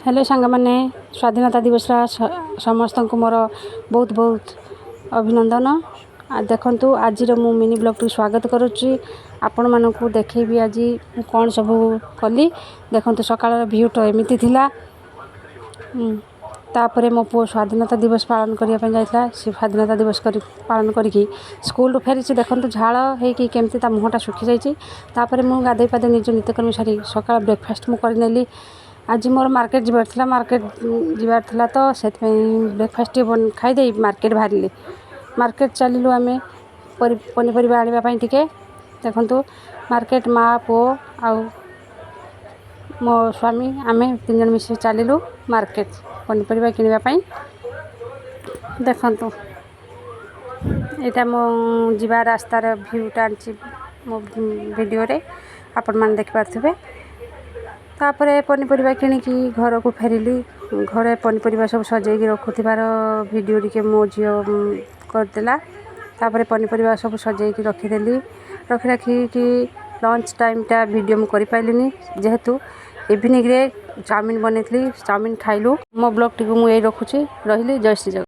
Hello सांग मैंने स्वाधीनता दिवस समस्त को मोर बहुत बहुत अभिनंदन। देखु आज मु मिनी ब्लॉग टी स्वागत करुच्ची आपण मानक देखी आज कौन सब कली देखु सकाल भ्यू तो एमती थिला। तापर मो पु स्वाधीनता दिवस पालन करने जाता स्वाधीनता दिवस पालन करी स्कूल फेरी देखो झाड़ होमती मुहटा सुखी जापर मुझे गाधे पाधे निज नित्यकर्म सारी सका ब्रेकफास्ट मुझे आज मोर मार्केट जबार मार्केट जबार तो से ब्रेकफास्ट खाईदे मार्केट बाहर मार्केट चलू आम पनीपरिया आने टे देखु मार्केट माँ पु आउ मो स्वामी आमे 3 जन मिस चलू मार्केट पनीपरिया किनापी। देखु यहाँ मो जीवा रास्तार भ्यूटा मो वीडियो रे आपण मैंने देखिपे। तापर पनीपरिया किणिकी घर को फेरिली घरे पनीपरिया सब सजेगी रखुथिबार वीडियो टिके मो झील करदेला। तापर पनीपरिया सब सजेगी रखीदेली रखी रखी लंच टाइमटा वीडियो मु करि पाइलिनी जेहेतु इवनिंग रे चाउमिन बनैथली चाउमिन खाइलु। मो ब्लॉग टी को मु यही रखुची रहिली। जय श्री जगन्नाथ।